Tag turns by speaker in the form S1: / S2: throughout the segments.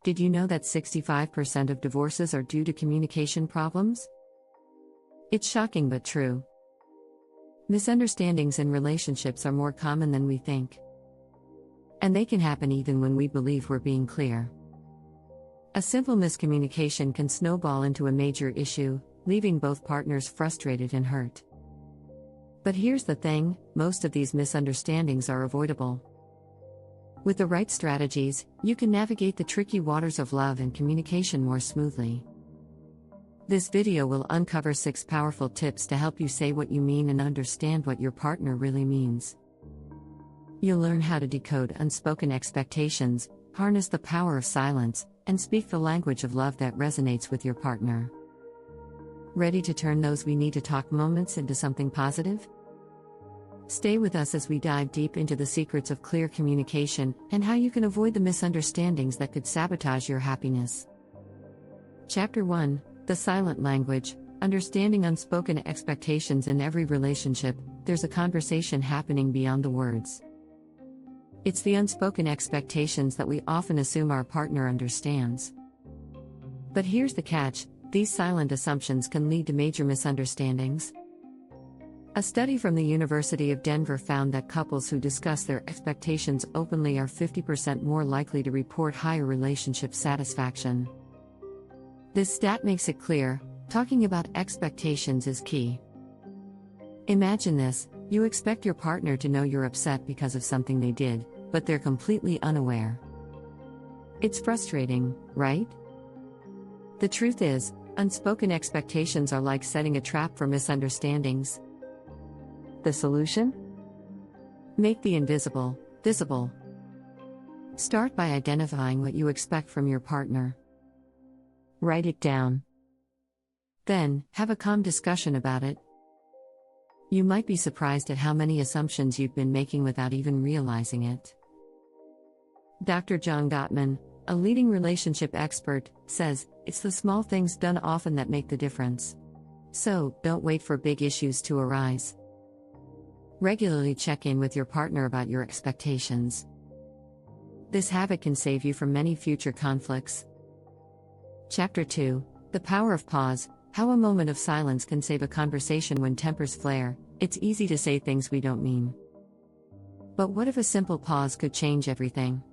S1: Did you know that 65% of divorces are due to communication problems? It's shocking but true. Misunderstandings in relationships are more common than we think. And they can happen even when we believe we're being clear. A simple miscommunication can snowball into a major issue, leaving both partners frustrated and hurt. But here's the thing, most of these misunderstandings are avoidable. With the right strategies, you can navigate the tricky waters of love and communication more smoothly. This video will uncover 6 powerful tips to help you say what you mean and understand what your partner really means. You'll learn how to decode unspoken expectations, harness the power of silence, and speak the language of love that resonates with your partner. Ready to turn those we need to talk moments into something positive? Stay with us as we dive deep into the secrets of clear communication and how you can avoid the misunderstandings that could sabotage your happiness. Chapter 1: The Silent Language. Understanding unspoken expectations. In every relationship, there's a conversation happening beyond the words. It's the unspoken expectations that we often assume our partner understands. But here's the catch: these silent assumptions can lead to major misunderstandings. A study from the University of Denver found that couples who discuss their expectations openly are 50% more likely to report higher relationship satisfaction. This stat makes it clear, talking about expectations is key. Imagine this: you expect your partner to know you're upset because of something they did, but they're completely unaware. It's frustrating, right? The truth is, unspoken expectations are like setting a trap for misunderstandings. The solution? Make the invisible visible. Start by identifying what you expect from your partner. Write it down. Then, have a calm discussion about it. You might be surprised at how many assumptions you've been making without even realizing it. Dr. John Gottman, a leading relationship expert, says, "It's the small things done often that make the difference." So, don't wait for big issues to arise. Regularly check in with your partner about your expectations. This habit can save you from many future conflicts. Chapter 2: The Power of Pause. How a moment of silence can save a conversation when tempers flare. It's easy to say things we don't mean. But what if a simple pause could change everything?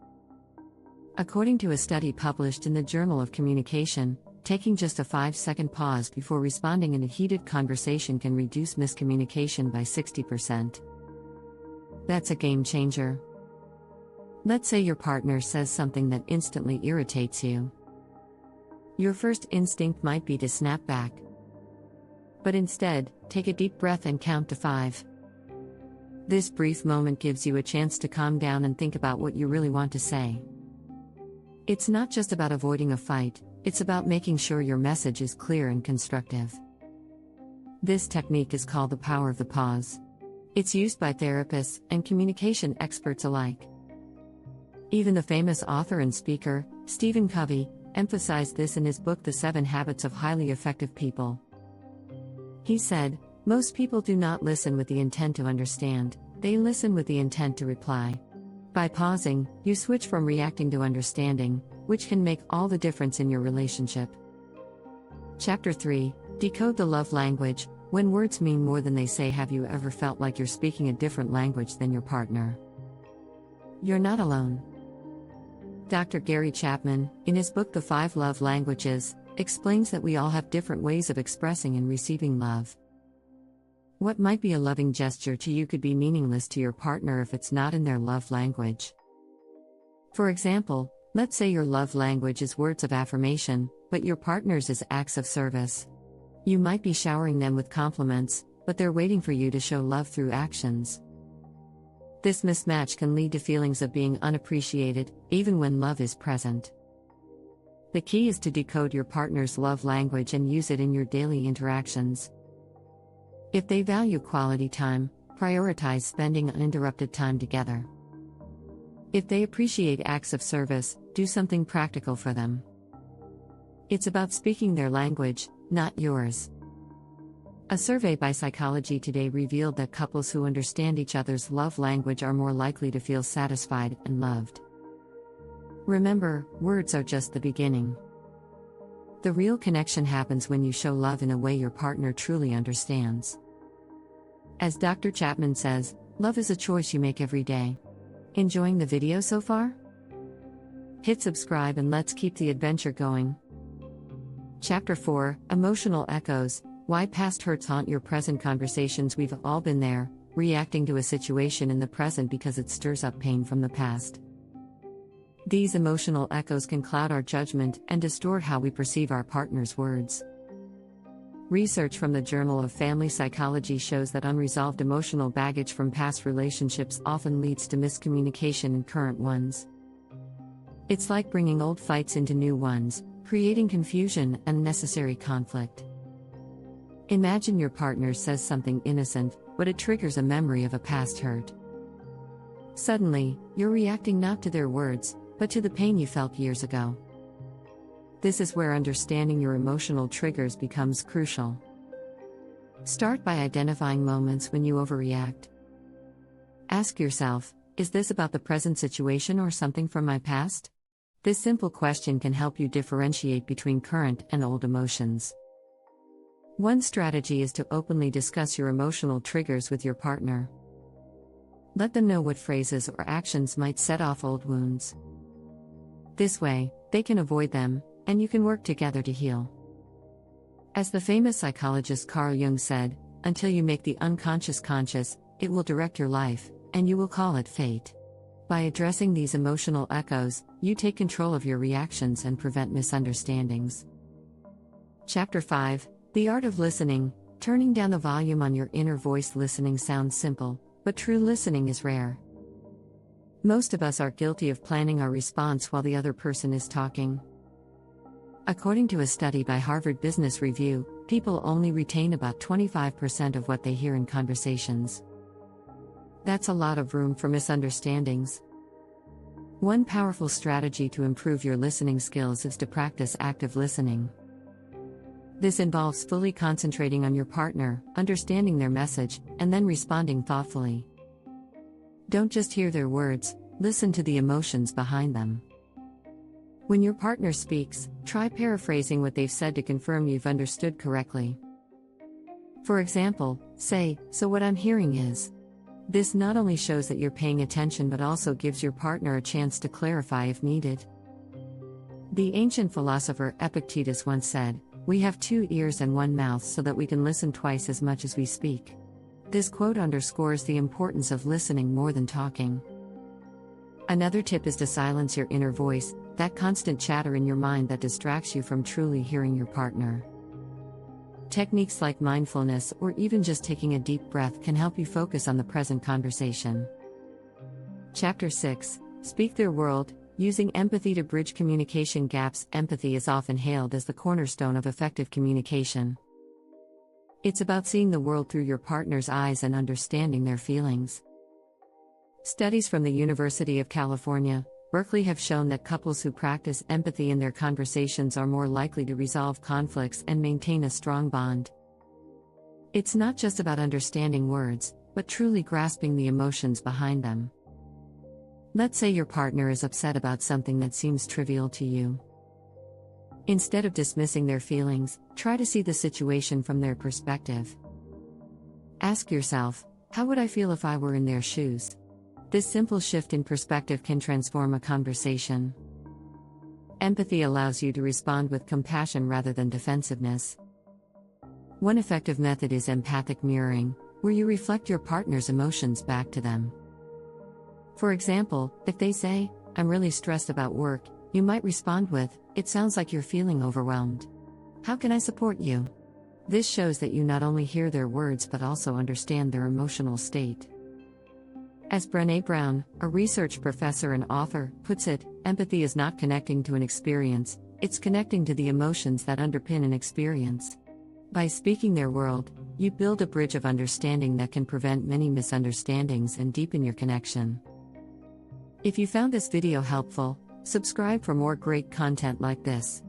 S1: According to a study published in the Journal of Communication, taking just a 5-second pause before responding in a heated conversation can reduce miscommunication by 60%. That's a game changer. Let's say your partner says something that instantly irritates you. Your first instinct might be to snap back. But instead, take a deep breath and count to 5. This brief moment gives you a chance to calm down and think about what you really want to say. It's not just about avoiding a fight, it's about making sure your message is clear and constructive. This technique is called the power of the pause. It's used by therapists and communication experts alike. Even the famous author and speaker, Stephen Covey, emphasized this in his book The 7 Habits of Highly Effective People. He said, "Most people do not listen with the intent to understand, they listen with the intent to reply." By pausing, you switch from reacting to understanding, which can make all the difference in your relationship. Chapter 3: Decode the Love Language. When words mean more than they say. Have you ever felt like you're speaking a different language than your partner? You're not alone. Dr. Gary Chapman, in his book The 5 Love Languages, explains that we all have different ways of expressing and receiving love. What might be a loving gesture to you could be meaningless to your partner if it's not in their love language. For example, let's say your love language is words of affirmation, but your partner's is acts of service. You might be showering them with compliments, but they're waiting for you to show love through actions. This mismatch can lead to feelings of being unappreciated, even when love is present. The key is to decode your partner's love language and use it in your daily interactions. If they value quality time, prioritize spending uninterrupted time together. If they appreciate acts of service, do something practical for them. It's about speaking their language, not yours. A survey by Psychology Today revealed that couples who understand each other's love language are more likely to feel satisfied and loved. Remember, words are just the beginning. The real connection happens when you show love in a way your partner truly understands. As Dr. Chapman says, love is a choice you make every day. Enjoying the video so far? Hit subscribe and let's keep the adventure going. Chapter 4, Emotional Echoes, Why Past Hurts Haunt Your Present Conversations. We've all been there, reacting to a situation in the present because it stirs up pain from the past. These emotional echoes can cloud our judgment and distort how we perceive our partner's words. Research from the Journal of Family Psychology shows that unresolved emotional baggage from past relationships often leads to miscommunication in current ones. It's like bringing old fights into new ones, creating confusion and unnecessary conflict. Imagine your partner says something innocent, but it triggers a memory of a past hurt. Suddenly, you're reacting not to their words, but to the pain you felt years ago. This is where understanding your emotional triggers becomes crucial. Start by identifying moments when you overreact. Ask yourself, is this about the present situation or something from my past? This simple question can help you differentiate between current and old emotions. One strategy is to openly discuss your emotional triggers with your partner. Let them know what phrases or actions might set off old wounds. This way, they can avoid them, and you can work together to heal. As the famous psychologist Carl Jung said, until you make the unconscious conscious, it will direct your life, and you will call it fate. By addressing these emotional echoes, you take control of your reactions and prevent misunderstandings. Chapter 5, The Art of Listening, Turning Down the Volume on Your Inner Voice. Listening sounds simple, but true listening is rare. Most of us are guilty of planning our response while the other person is talking. According to a study by Harvard Business Review, people only retain about 25% of what they hear in conversations. That's a lot of room for misunderstandings. One powerful strategy to improve your listening skills is to practice active listening. This involves fully concentrating on your partner, understanding their message, and then responding thoughtfully. Don't just hear their words, listen to the emotions behind them. When your partner speaks, try paraphrasing what they've said to confirm you've understood correctly. For example, say, "So what I'm hearing is." This not only shows that you're paying attention but also gives your partner a chance to clarify if needed. The ancient philosopher Epictetus once said, "We have 2 ears and 1 mouth so that we can listen twice as much as we speak." This quote underscores the importance of listening more than talking. Another tip is to silence your inner voice, that constant chatter in your mind that distracts you from truly hearing your partner. Techniques like mindfulness or even just taking a deep breath can help you focus on the present conversation. Chapter 6, Speak Their World, Using Empathy to Bridge Communication Gaps. Empathy is often hailed as the cornerstone of effective communication. It's about seeing the world through your partner's eyes and understanding their feelings. Studies from the University of California, Berkeley have shown that couples who practice empathy in their conversations are more likely to resolve conflicts and maintain a strong bond. It's not just about understanding words, but truly grasping the emotions behind them. Let's say your partner is upset about something that seems trivial to you. Instead of dismissing their feelings, try to see the situation from their perspective. Ask yourself, how would I feel if I were in their shoes? This simple shift in perspective can transform a conversation. Empathy allows you to respond with compassion rather than defensiveness. One effective method is empathic mirroring, where you reflect your partner's emotions back to them. For example, if they say, "I'm really stressed about work," you might respond with, "It sounds like you're feeling overwhelmed. How can I support you?" This shows that you not only hear their words but also understand their emotional state. As Brené Brown, a research professor and author, puts it, empathy is not connecting to an experience, it's connecting to the emotions that underpin an experience. By speaking their world, you build a bridge of understanding that can prevent many misunderstandings and deepen your connection. If you found this video helpful, subscribe for more great content like this.